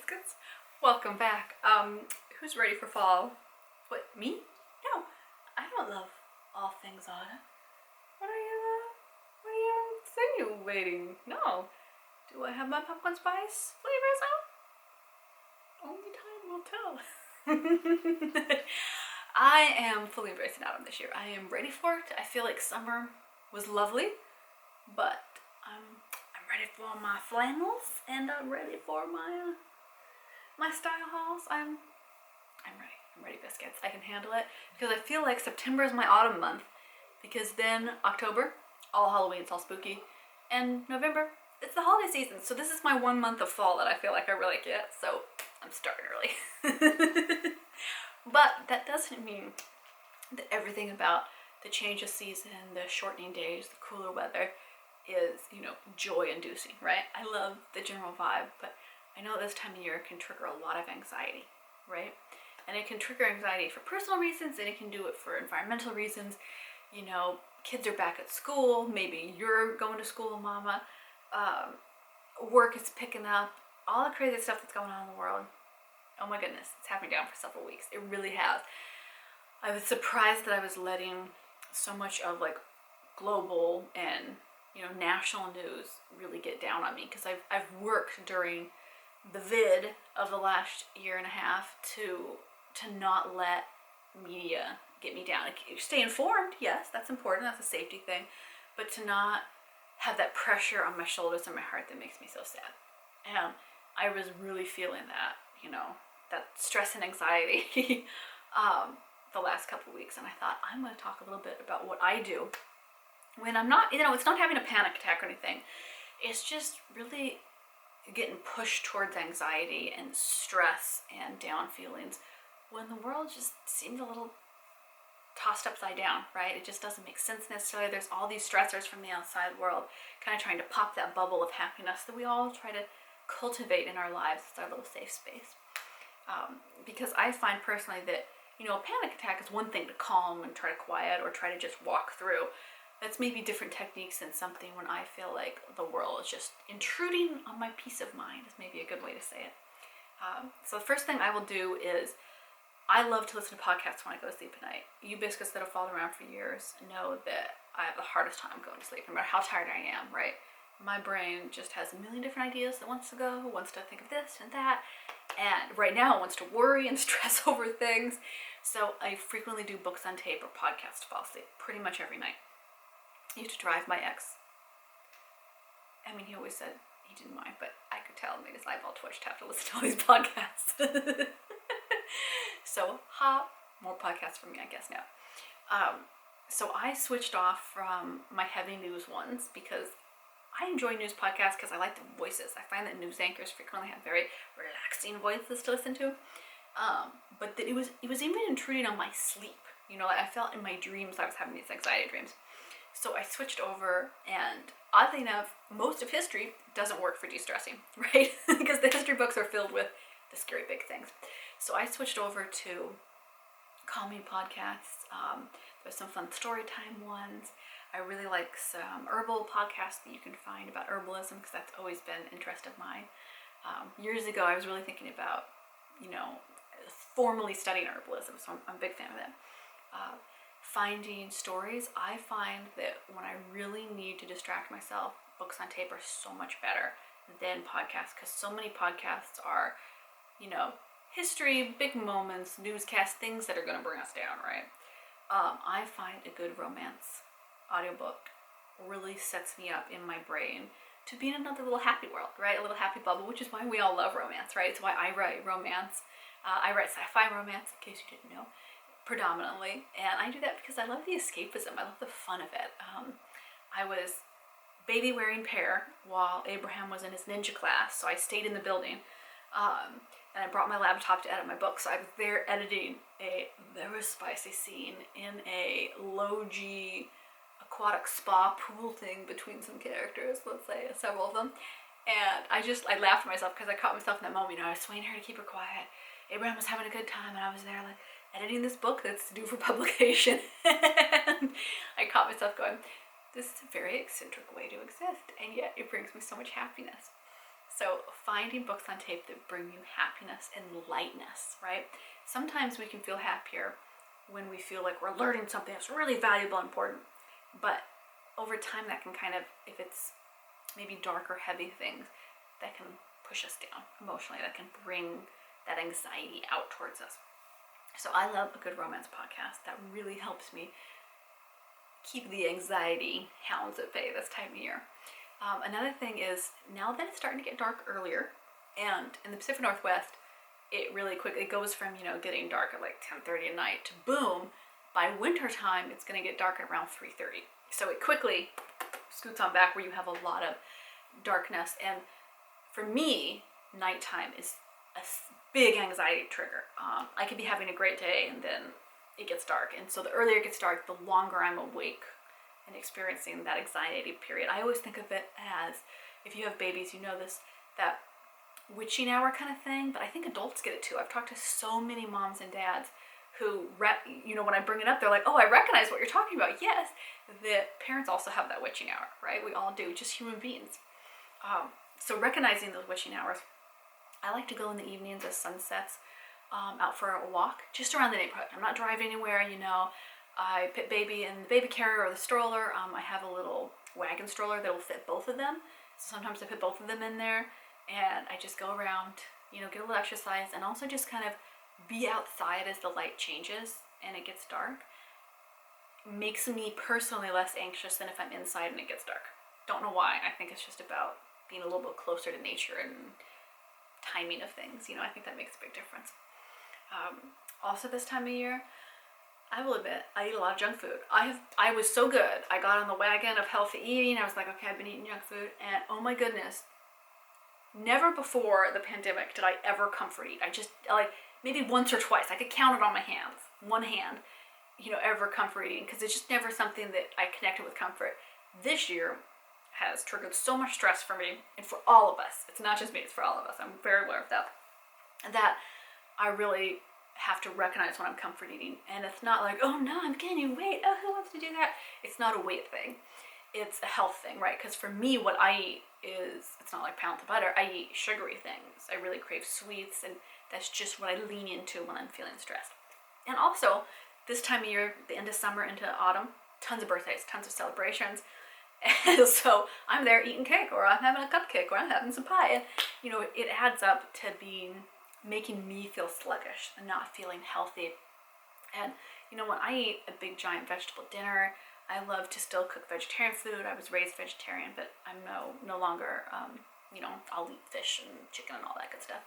biscuits. Welcome back. Who's ready for fall? What, me? No, I don't love all things autumn. What are you insinuating? No. Do I have my pumpkin spice flavors out? Only time will tell. I am fully embracing autumn this year. I am ready for it. I feel like summer was lovely, but I'm ready for my flannels and I'm ready for my style hauls. I'm ready. I'm ready, biscuits. I can handle it because I feel like September is my autumn month, because then October, all Halloween's all spooky, and November, it's the holiday season. So this is my 1 month of fall that I feel like I really get. So I'm starting early. But that doesn't mean that everything about the change of season, the shortening days, the cooler weather is, joy inducing, right? I love the general vibe, but I know this time of year can trigger a lot of anxiety, right? And it can trigger anxiety for personal reasons, and it can do it for environmental reasons. Kids are back at school, maybe you're going to school, mama. Work is picking up, all the crazy stuff that's going on in the world. Oh my goodness, it's happened down for several weeks. It really has. I was surprised that I was letting so much of global and national news really get down on me, because I've worked during the vid of the last year and a half to not let media get me down. Stay informed, yes, that's important, that's a safety thing, but to not have that pressure on my shoulders and my heart that makes me so sad. And I was really feeling that, that stress and anxiety the last couple of weeks, and I thought I'm going to talk a little bit about what I do when I'm not, it's not having a panic attack or anything. It's just really getting pushed towards anxiety and stress and down feelings when the world just seems a little tossed upside down, right? It just doesn't make sense necessarily. There's all these stressors from the outside world kind of trying to pop that bubble of happiness that we all try to cultivate in our lives. It's our little safe space. Because I find personally that, a panic attack is one thing to calm and try to quiet or try to just walk through. That's maybe different techniques than something when I feel like the world is just intruding on my peace of mind, is maybe a good way to say it. So the first thing I will do is, I love to listen to podcasts when I go to sleep at night. You biscuits that have followed around for years know that I have the hardest time going to sleep, no matter how tired I am, right? My brain just has a million different ideas that wants to go, wants to think of this and that, and right now it wants to worry and stress over things. So I frequently do books on tape or podcasts to fall asleep pretty much every night. I used to drive my ex. He always said he didn't mind, but I could tell it made his eyeball twitch to have to listen to all these podcasts. So, more podcasts for me, I guess, now. So I switched off from my heavy news ones because I enjoy news podcasts because I like the voices. I find that news anchors frequently have very relaxing voices to listen to. But it was even intruding on my sleep. I felt in my dreams I was having these anxiety dreams. So I switched over, and oddly enough, most of history doesn't work for de-stressing, right? Because the history books are filled with the scary big things. So I switched over to calming podcasts. There's some fun story time ones. I really like some herbal podcasts that you can find about herbalism, because that's always been an interest of mine. Years ago, I was really thinking about, formally studying herbalism, so I'm a big fan of that. Finding stories, I find that when I really need to distract myself, books on tape are so much better than podcasts, because so many podcasts are, history, big moments, newscasts, things that are going to bring us down, right? I find a good romance audiobook really sets me up in my brain to be in another little happy world, right? A little happy bubble, which is why we all love romance, right? It's why I write romance. I write sci-fi romance, in case you didn't know, predominantly. And I do that because I love the escapism. I love the fun of it. I was baby wearing pear while Abraham was in his ninja class, so I stayed in the building. And I brought my laptop to edit my book, so I was there editing a very spicy scene in a low-G aquatic spa pool thing between some characters, let's say several of them. And I laughed at myself because I caught myself in that moment. I was swaying her to keep her quiet. Abraham was having a good time, and I was there editing this book that's due for publication. And I caught myself going, this is a very eccentric way to exist, and yet it brings me so much happiness. So finding books on tape that bring you happiness and lightness, right? Sometimes we can feel happier when we feel like we're learning something that's really valuable and important. But over time that can kind of, if it's maybe dark or heavy things, that can push us down emotionally, that can bring that anxiety out towards us. So I love a good romance podcast. That really helps me keep the anxiety hounds at bay this time of year. Another thing is, now that it's starting to get dark earlier, and in the Pacific Northwest, it really quickly goes from, getting dark at like 10:30 at night to boom, by winter time, it's going to get dark at around 3:30. So it quickly scoots on back where you have a lot of darkness. And for me, nighttime is a big anxiety trigger. I could be having a great day and then it gets dark. And so the earlier it gets dark, the longer I'm awake and experiencing that anxiety period. I always think of it as, if you have babies, you know this, that witching hour kind of thing, but I think adults get it too. I've talked to so many moms and dads who, when I bring it up, they're like, oh, I recognize what you're talking about. Yes, the parents also have that witching hour, right? We all do, just human beings. So recognizing those witching hours, I like to go in the evenings as sun sets, out for a walk, just around the neighborhood. I'm not driving anywhere, I put baby in the baby carrier or the stroller. I have a little wagon stroller that will fit both of them. So sometimes I put both of them in there and I just go around, get a little exercise, and also just kind of be outside as the light changes and it gets dark. Makes me personally less anxious than if I'm inside and it gets dark. Don't know why. I think it's just about being a little bit closer to nature and timing of things. I think that makes a big difference. Also this time of year, I will admit, I eat a lot of junk food. I was so good. I got on the wagon of healthy eating. I was like, okay, I've been eating junk food, and oh my goodness, never before the pandemic did I ever comfort eat. I just, maybe once or twice. I could count it on my hands, one hand, ever comfort eating, because it's just never something that I connected with comfort. This year has triggered so much stress for me, and for all of us. It's not just me, it's for all of us. I'm very aware of that. That I really have to recognize when I'm comfort eating. And it's not like, oh no, I'm gaining weight. Oh, who wants to do that? It's not a weight thing. It's a health thing, right? Because for me, what I eat it's not like pound of butter. I eat sugary things. I really crave sweets, and that's just what I lean into when I'm feeling stressed. And also, this time of year, the end of summer into autumn, tons of birthdays, tons of celebrations. And so I'm there eating cake, or I'm having a cupcake, or I'm having some pie. And, it adds up to making me feel sluggish and not feeling healthy. And, when I eat a big giant vegetable dinner, I love to still cook vegetarian food. I was raised vegetarian, but I'm no longer, I'll eat fish and chicken and all that good stuff.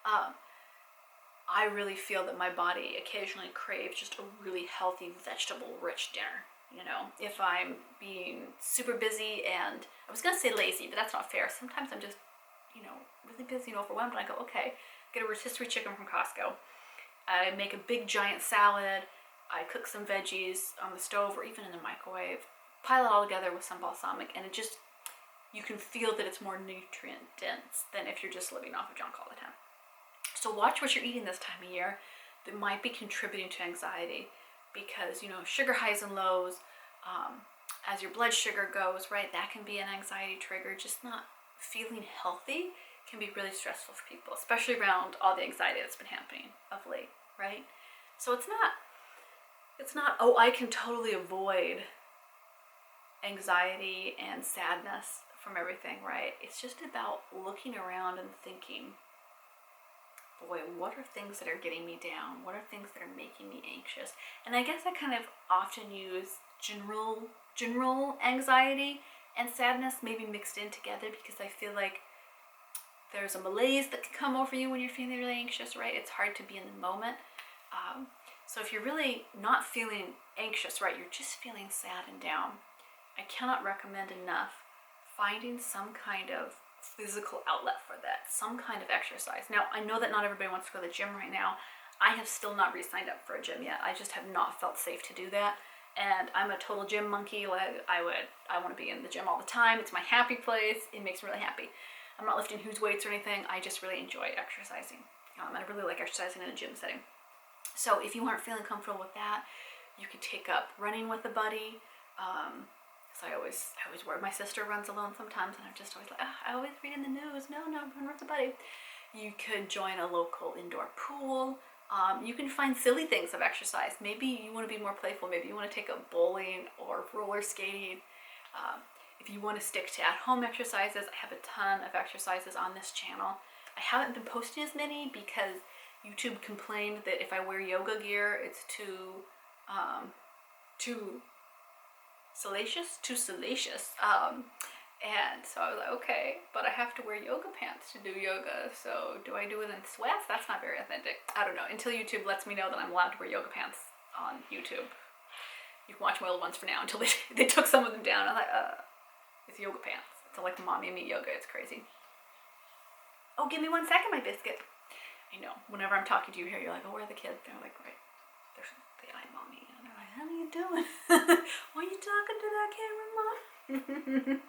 I really feel that my body occasionally craves just a really healthy vegetable-rich dinner. If I'm being super busy and, I was going to say lazy, but that's not fair. Sometimes I'm just, really busy and overwhelmed, and I go, okay, get a rotisserie chicken from Costco. I make a big giant salad. I cook some veggies on the stove or even in the microwave. Pile it all together with some balsamic, and you can feel that it's more nutrient dense than if you're just living off of junk all the time. So watch what you're eating this time of year that might be contributing to anxiety, because, sugar highs and lows, as your blood sugar goes, right, that can be an anxiety trigger. Just not feeling healthy can be really stressful for people, especially around all the anxiety that's been happening of late, right? So it's not, oh, I can totally avoid anxiety and sadness from everything, right? It's just about looking around and thinking, boy, what are things that are getting me down? What are things that are making me anxious? And I guess I kind of often use general anxiety and sadness maybe mixed in together, because I feel like there's a malaise that can come over you when you're feeling really anxious, right? It's hard to be in the moment. So if you're really not feeling anxious, right, you're just feeling sad and down, I cannot recommend enough finding some kind of physical outlet for that, some kind of exercise. Now, I know that not everybody wants to go to the gym right now. I have still not re-signed up for a gym yet. I just have not felt safe to do that. And I'm a total gym monkey. Like I want to be in the gym all the time. It's my happy place. It makes me really happy. I'm not lifting huge weights or anything. I just really enjoy exercising. And I really like exercising in a gym setting. So if you aren't feeling comfortable with that, you could take up running with a buddy, So I always worry. My sister runs alone sometimes, and I'm just always like, I always read in the news. No, run with a buddy. You could join a local indoor pool. You can find silly things of exercise. Maybe you want to be more playful. Maybe you want to take up bowling or roller skating. If you want to stick to at-home exercises, I have a ton of exercises on this channel. I haven't been posting as many because YouTube complained that if I wear yoga gear, it's too salacious. And so I was like, okay, but I have to wear yoga pants to do yoga. So do I do it in sweats? That's not very authentic. I don't know. Until YouTube lets me know that I'm allowed to wear yoga pants on YouTube. You can watch my old ones for now until they took some of them down. I'm like, it's yoga pants. It's like mommy and me yoga. It's crazy. Oh, give me 1 second, my biscuit. I know. Whenever I'm talking to you here, you're like, oh, where are the kids? They're like, right. They eye mommy. And they're like, how are you doing? Why are you talking to that camera, Mom?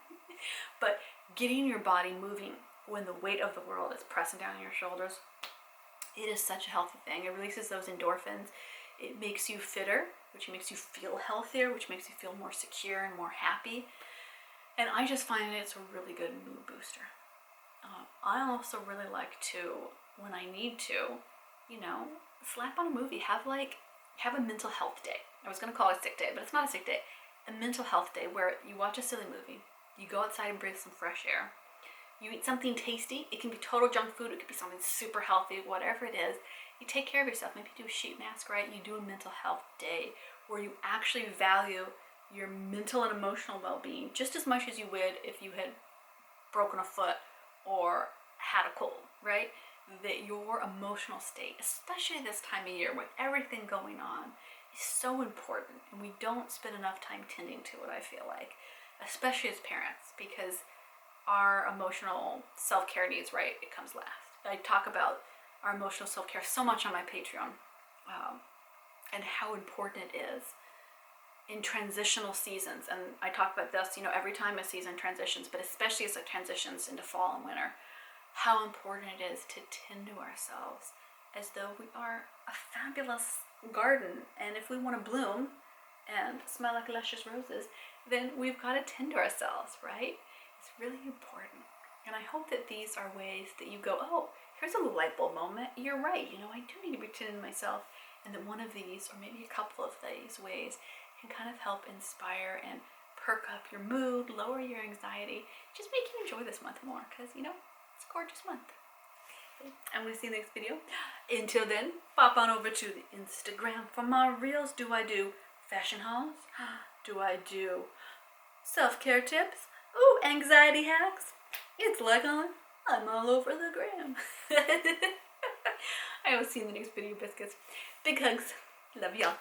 But getting your body moving when the weight of the world is pressing down on your shoulders, it is such a healthy thing. It releases those endorphins. It makes you fitter, which makes you feel healthier, which makes you feel more secure and more happy. And I just find it's a really good mood booster. I also really like to, when I need to, slap on a movie. Have a mental health day. I was going to call it a sick day, but it's not a sick day. A mental health day where you watch a silly movie. You go outside and breathe some fresh air. You eat something tasty. It can be total junk food. It could be something super healthy, whatever it is. You take care of yourself. Maybe do a sheet mask, right? You do a mental health day where you actually value your mental and emotional well-being just as much as you would if you had broken a foot or had a cold, right? That your emotional state, especially this time of year with everything going on, is so important. And we don't spend enough time tending to it, I feel like. Especially as parents, because our emotional self-care needs, right, it comes last. I talk about our emotional self-care so much on my Patreon, and how important it is in transitional seasons. And I talk about this, every time a season transitions, but especially as it transitions into fall and winter, how important it is to tend to ourselves as though we are a fabulous garden. And if we want to bloom and smell like luscious roses, then we've got to tend to ourselves, right? It's really important. And I hope that these are ways that you go, oh, here's a light bulb moment. You're right. I do need to be tending to myself. And that one of these, or maybe a couple of these ways, can kind of help inspire and perk up your mood, lower your anxiety, just make you enjoy this month more. Because, it's a gorgeous month. I'm going to see you in the next video. Until then, pop on over to the Instagram for my reels. Do I do fashion hauls? Do I do self-care tips? Ooh, anxiety hacks? It's like I'm all over the gram. I will see you in the next video, biscuits. Big hugs. Love y'all.